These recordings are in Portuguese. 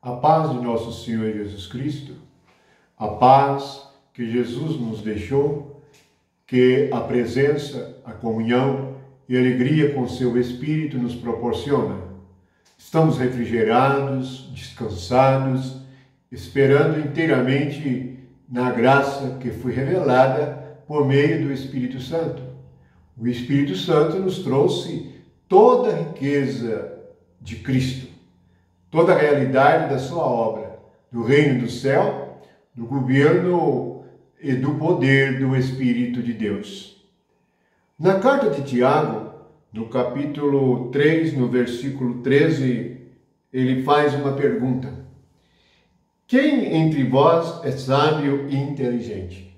A paz de nosso Senhor Jesus Cristo, a paz que Jesus nos deixou, que a presença, a comunhão e a alegria com seu Espírito nos proporciona. Estamos refrigerados, descansados, esperando inteiramente na graça que foi revelada por meio do Espírito Santo. O Espírito Santo nos trouxe toda a riqueza de Cristo, toda a realidade da sua obra, do reino do céu, do governo e do poder do Espírito de Deus. Na carta de Tiago, no capítulo 3, no versículo 13, ele faz uma pergunta: quem entre vós é sábio e inteligente?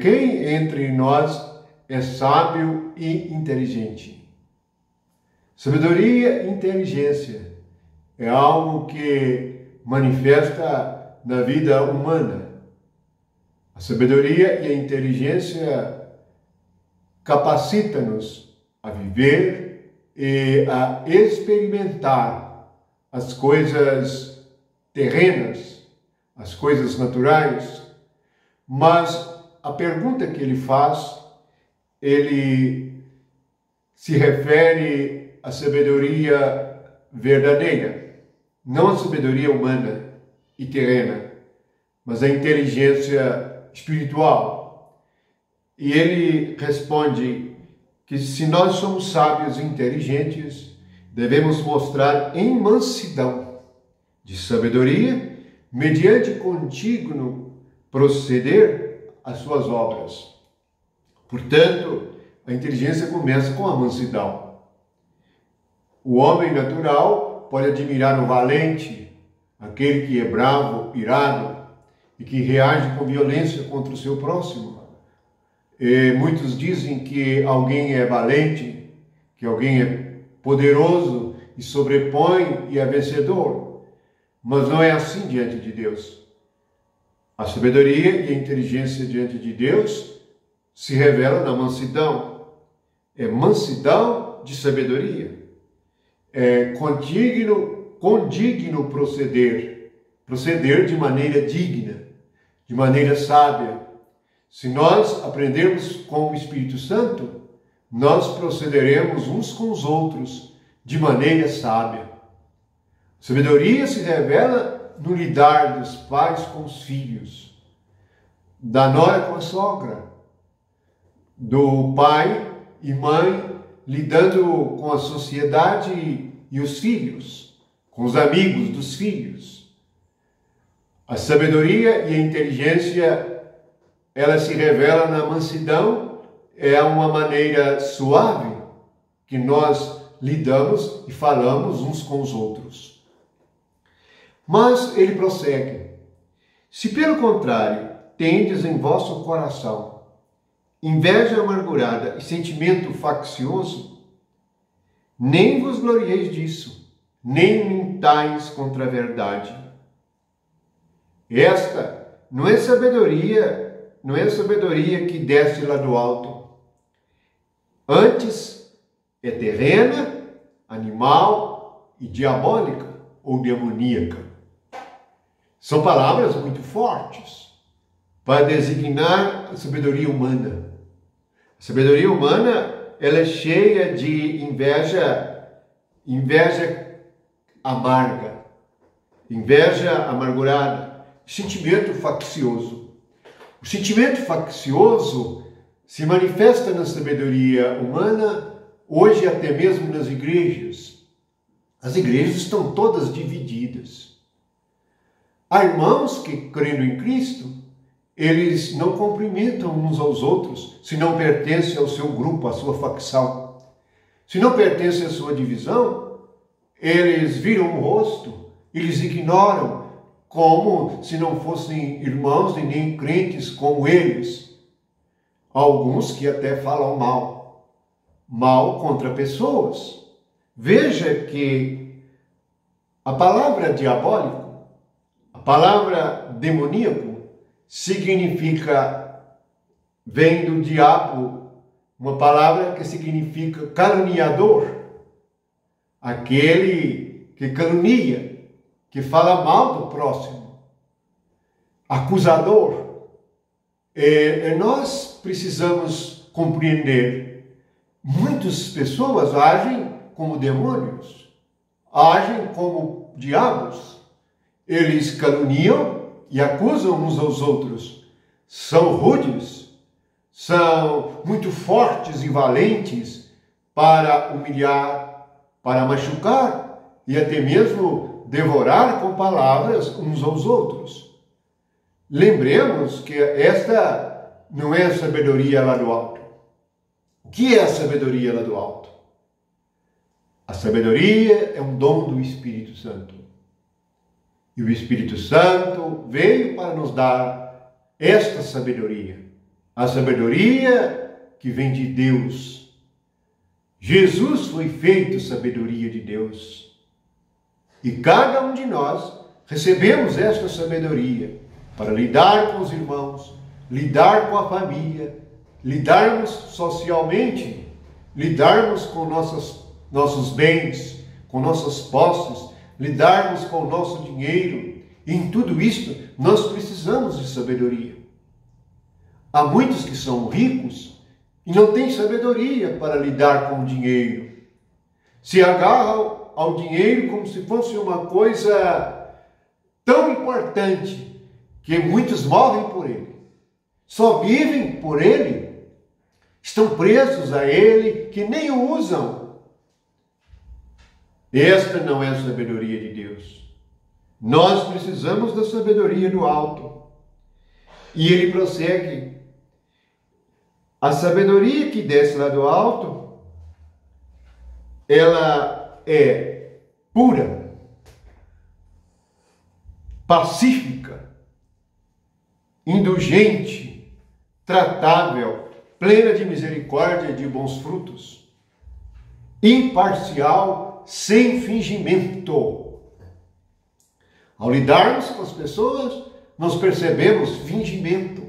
Quem entre nós é sábio e inteligente? Sabedoria e inteligência é algo que manifesta na vida humana. A sabedoria e a inteligência capacita-nos a viver e a experimentar as coisas terrenas, as coisas naturais. Mas a pergunta que ele faz, ele se refere à sabedoria verdadeira, não a sabedoria humana e terrena, mas a inteligência espiritual. E ele responde que se nós somos sábios e inteligentes, devemos mostrar em mansidão de sabedoria, mediante contínuo proceder às suas obras. Portanto, a inteligência começa com a mansidão. O homem natural pode admirar o valente, aquele que é bravo, irado e que reage com violência contra o seu próximo. E muitos dizem que alguém é valente, que alguém é poderoso e sobrepõe e é vencedor. Mas não é assim diante de Deus. A sabedoria e a inteligência diante de Deus se revelam na mansidão. É mansidão de sabedoria. É condigno proceder de maneira digna, de maneira sábia. Se nós aprendermos com o Espírito Santo, nós procederemos uns com os outros de maneira sábia. Sabedoria se revela no lidar dos pais com os filhos, da nora com a sogra, do pai e mãe lidando com a sociedade e os filhos, com os amigos dos filhos. A sabedoria e a inteligência, ela se revela na mansidão, é uma maneira suave que nós lidamos e falamos uns com os outros. Mas ele prossegue: se pelo contrário tendes em vosso coração inveja amargurada e sentimento faccioso, nem vos glorieis disso, nem mintais contra a verdade. Esta não é sabedoria que desce lá do alto. Antes é terrena, animal e diabólica ou demoníaca. São palavras muito fortes para designar a sabedoria humana. A sabedoria humana, ela é cheia de inveja amarga, inveja amargurada, sentimento faccioso. O sentimento faccioso se manifesta na sabedoria humana, hoje até mesmo nas igrejas. As igrejas estão todas divididas. Há irmãos que, crendo em Cristo, eles não cumprimentam uns aos outros se não pertencem ao seu grupo, à sua facção. Se não pertencem à sua divisão, eles viram o rosto, eles ignoram, como se não fossem irmãos e nem crentes como eles. Alguns que até falam mal contra pessoas. Veja que a palavra diabólico, a palavra demoníaco, vem do diabo, uma palavra que significa caluniador, aquele que calunia, que fala mal do próximo, acusador. Nós precisamos compreender, muitas pessoas agem como demônios, agem como diabos. Eles caluniam e acusam uns aos outros. São rudes, são muito fortes e valentes para humilhar, para machucar e até mesmo devorar com palavras uns aos outros. Lembremos que esta não é a sabedoria lá do alto. O que é a sabedoria lá do alto? A sabedoria é um dom do Espírito Santo. E o Espírito Santo veio para nos dar esta sabedoria. A sabedoria que vem de Deus. Jesus foi feito sabedoria de Deus. E cada um de nós recebemos esta sabedoria para lidar com os irmãos, lidar com a família, lidarmos socialmente, lidarmos com nossos bens, com nossas posses, lidarmos com o nosso dinheiro. E em tudo isto, nós precisamos de sabedoria. Há muitos que são ricos e não têm sabedoria para lidar com o dinheiro. Se agarram ao dinheiro como se fosse uma coisa tão importante que muitos morrem por ele. Só vivem por ele, estão presos a ele, que nem o usam. Esta não é a sabedoria de Deus. Nós precisamos da sabedoria do alto. E ele prossegue. A sabedoria que desce lá do alto, ela é pura, pacífica, indulgente, tratável, plena de misericórdia e de bons frutos, imparcial, sem fingimento. Ao lidarmos com as pessoas, nós percebemos fingimento.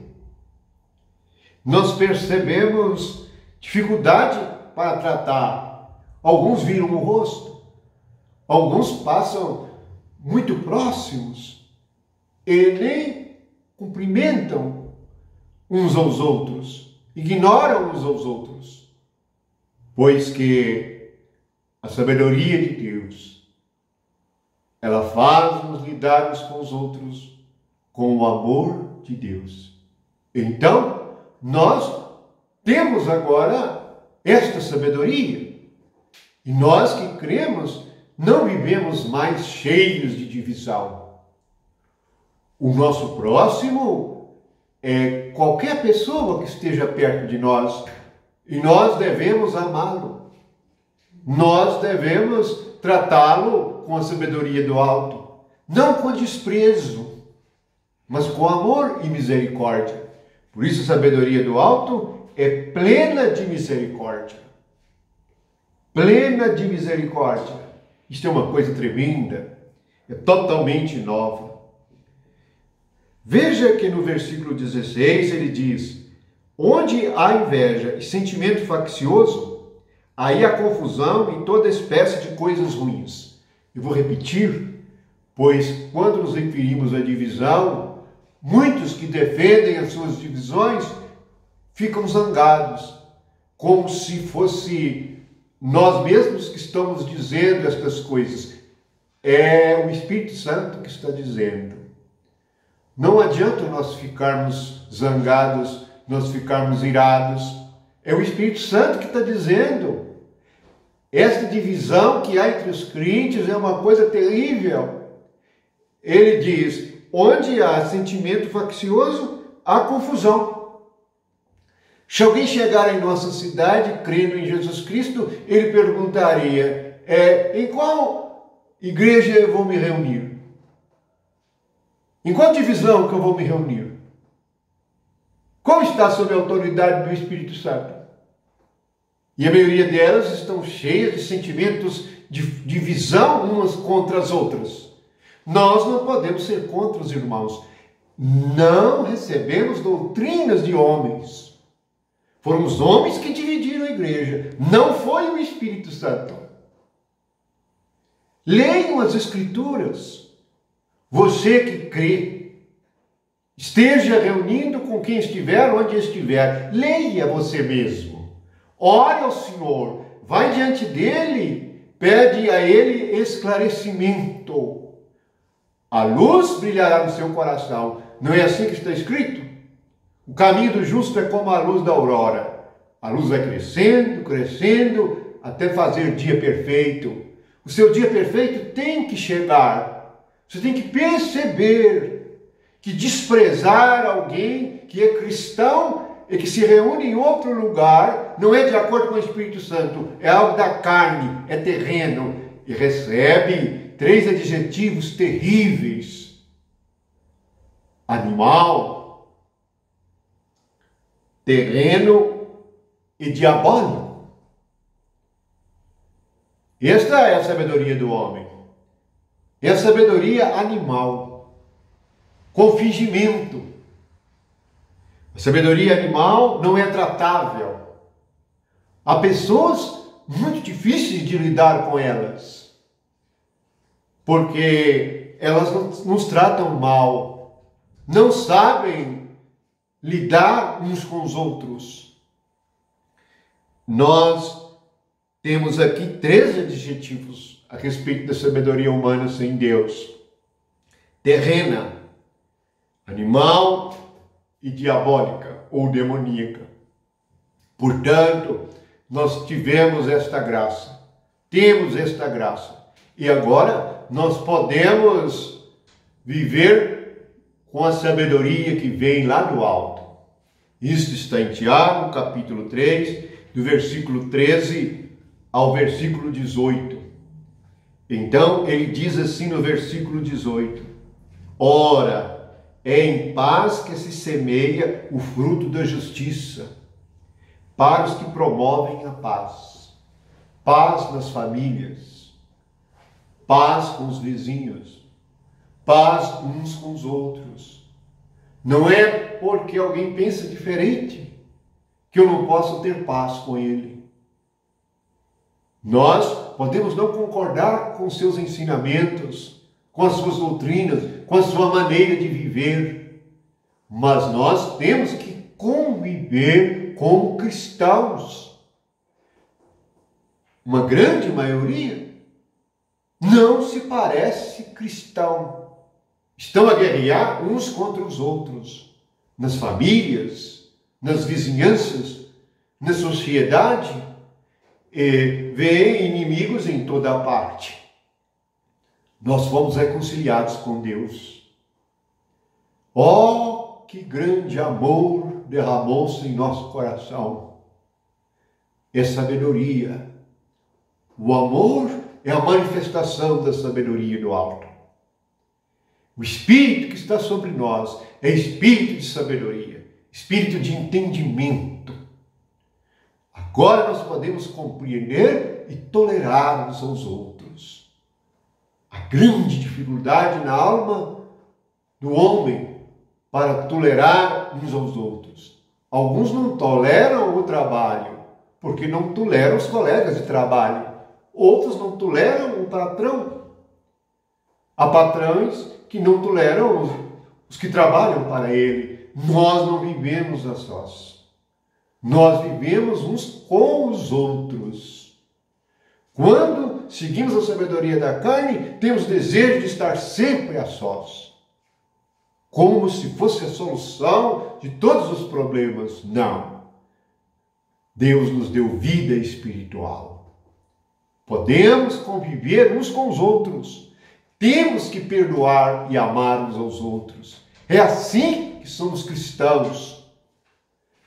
Nós percebemos dificuldade para tratar. Alguns viram o rosto, alguns passam muito próximos e nem cumprimentam uns aos outros, ignoram uns aos outros, pois que a sabedoria de Deus, ela faz-nos lidarmos com os outros com o amor de Deus. Então, nós temos agora esta sabedoria. E nós que cremos, não vivemos mais cheios de divisão. O nosso próximo é qualquer pessoa que esteja perto de nós. E nós devemos amá-lo. Nós devemos tratá-lo com a sabedoria do alto. Não com desprezo, mas com amor e misericórdia. Por isso a sabedoria do alto é plena de misericórdia. Plena de misericórdia. Isto é uma coisa tremenda. É totalmente nova. Veja que no versículo 16 ele diz: onde há inveja e sentimento faccioso, aí há confusão e toda espécie de coisas ruins. Eu vou repetir, pois quando nos referimos à divisão, muitos que defendem as suas divisões ficam zangados, como se fosse nós mesmos que estamos dizendo estas coisas. É o Espírito Santo que está dizendo. Não adianta nós ficarmos zangados, nós ficarmos irados. É o Espírito Santo que está dizendo. Esta divisão que há entre os crentes é uma coisa terrível. Ele diz: onde há sentimento faccioso, há confusão. Se alguém chegar em nossa cidade crendo em Jesus Cristo, ele perguntaria: em qual igreja eu vou me reunir? Em qual divisão que eu vou me reunir? Qual está sob a autoridade do Espírito Santo? E a maioria delas estão cheias de sentimentos de divisão umas contra as outras. Nós não podemos ser contra os irmãos. Não recebemos doutrinas de homens. Foram os homens que dividiram a igreja. Não foi o Espírito Santo. Leiam as Escrituras. Você que crê, esteja reunindo com quem estiver, onde estiver. Leia você mesmo. Ore ao Senhor. Vai diante dele. Pede a ele esclarecimento. A luz brilhará no seu coração. Não é assim que está escrito? O caminho do justo é como a luz da aurora. A luz vai crescendo, crescendo, até fazer dia perfeito. O seu dia perfeito tem que chegar. Você tem que perceber que desprezar alguém que é cristão e que se reúne em outro lugar não é de acordo com o Espírito Santo, é algo da carne, é terreno, e recebe 3 adjetivos terríveis: animal, terreno e diabólico. Esta é a sabedoria do homem. É a sabedoria animal, com fingimento. A sabedoria animal não é tratável. Há pessoas muito difíceis de lidar com elas, porque elas nos tratam mal, não sabem lidar uns com os outros. Nós temos aqui 3 adjetivos a respeito da sabedoria humana sem Deus: terrena, animal e diabólica ou demoníaca. Portanto, nós tivemos esta graça, temos esta graça, e agora nós podemos viver com a sabedoria que vem lá do alto. Isto está em Tiago, capítulo 3, do versículo 13 ao versículo 18. Então, ele diz assim no versículo 18: ora, é em paz que se semeia o fruto da justiça, para os que promovem a paz. Paz nas famílias, paz com os vizinhos, paz uns com os outros. Não é porque alguém pensa diferente que eu não posso ter paz com ele. Nós podemos não concordar com seus ensinamentos, com as suas doutrinas, com a sua maneira de viver, mas nós temos que conviver como cristãos. Uma grande maioria não se parece cristão. Estão a guerrear uns contra os outros, nas famílias, nas vizinhanças, na sociedade, e vêem inimigos em toda a parte. Nós fomos reconciliados com Deus. Oh, que grande amor derramou-se em nosso coração. É sabedoria. O amor é a manifestação da sabedoria do alto. O Espírito que está sobre nós é espírito de sabedoria, espírito de entendimento. Agora nós podemos compreender e tolerar uns aos outros. A grande dificuldade na alma do homem para tolerar uns aos outros. Alguns não toleram o trabalho, porque não toleram os colegas de trabalho. Outros não toleram o patrão. Há patrões que não toleram os que trabalham para ele. Nós não vivemos a sós. Nós vivemos uns com os outros. Quando seguimos a sabedoria da carne, temos desejo de estar sempre a sós, como se fosse a solução de todos os problemas. Não. Deus nos deu vida espiritual. Podemos conviver uns com os outros. Temos que perdoar e amar uns aos outros. É assim que somos cristãos.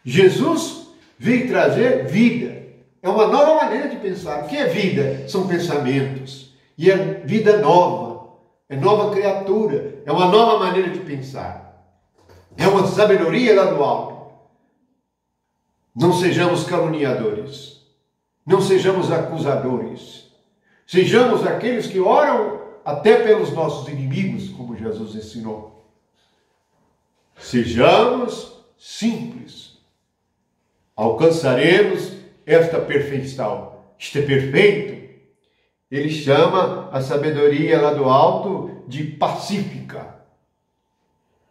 Jesus veio trazer vida. É uma nova maneira de pensar. O que é vida? São pensamentos. E é vida nova. É nova criatura. É uma nova maneira de pensar. É uma sabedoria lá do alto. Não sejamos caluniadores. Não sejamos acusadores. Sejamos aqueles que oram até pelos nossos inimigos, como Jesus ensinou. Sejamos simples. Alcançaremos esta perfeição. Isto é perfeito. Ele chama a sabedoria lá do alto de pacífica.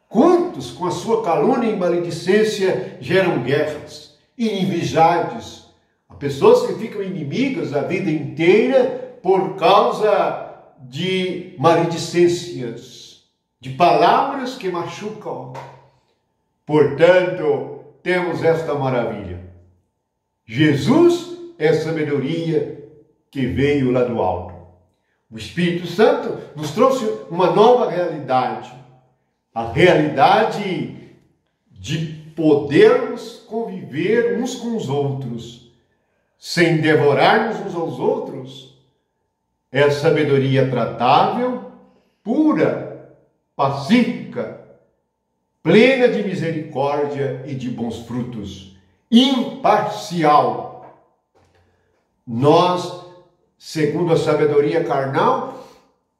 Quantos, com a sua calúnia e maledicência, geram guerras, inimizades? Há pessoas que ficam inimigas a vida inteira por causa de maledicências, de palavras que machucam. Portanto, temos esta maravilha. Jesus é a sabedoria que veio lá do alto. O Espírito Santo nos trouxe uma nova realidade. A realidade de podermos conviver uns com os outros, sem devorarmos uns aos outros. É a sabedoria tratável, pura, pacífica, plena de misericórdia e de bons frutos, imparcial. Nós, segundo a sabedoria carnal,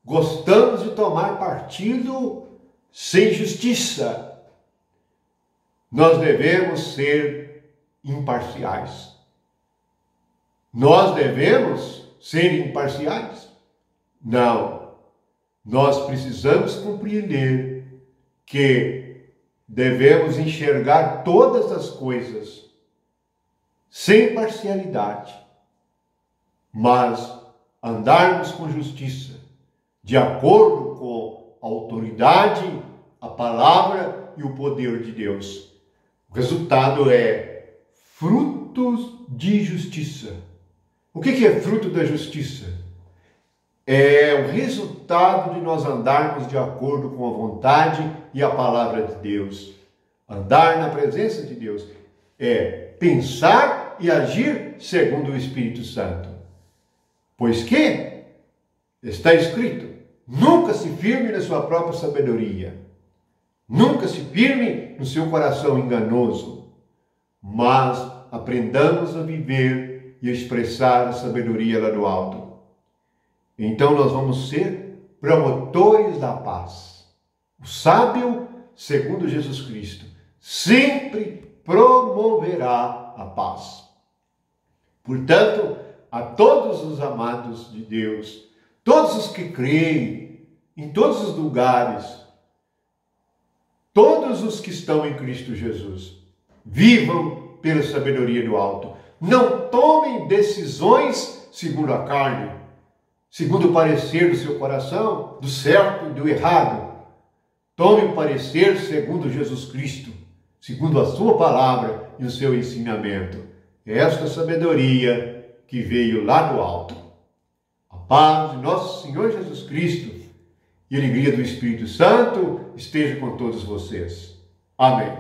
gostamos de tomar partido sem justiça. Nós devemos ser imparciais. Nós devemos ser imparciais? Não. Nós precisamos compreender que devemos enxergar todas as coisas sem parcialidade, mas andarmos com justiça, de acordo com a autoridade, a palavra e o poder de Deus. O resultado é frutos de justiça. O que é fruto da justiça? É o resultado de nós andarmos de acordo com a vontade e a palavra de Deus. Andar na presença de Deus é pensar e agir segundo o Espírito Santo. Pois que está escrito: nunca se firme na sua própria sabedoria, nunca se firme no seu coração enganoso, mas aprendamos a viver e a expressar a sabedoria lá do alto. Então nós vamos ser promotores da paz. O sábio, segundo Jesus Cristo, sempre promoverá a paz. Portanto, a todos os amados de Deus, todos os que creem em todos os lugares, todos os que estão em Cristo Jesus, vivam pela sabedoria do alto. Não tomem decisões segundo a carne, segundo o parecer do seu coração, do certo e do errado. Tome o parecer segundo Jesus Cristo, segundo a sua palavra e o seu ensinamento. É esta sabedoria que veio lá do alto. A paz de nosso Senhor Jesus Cristo e a alegria do Espírito Santo esteja com todos vocês. Amém.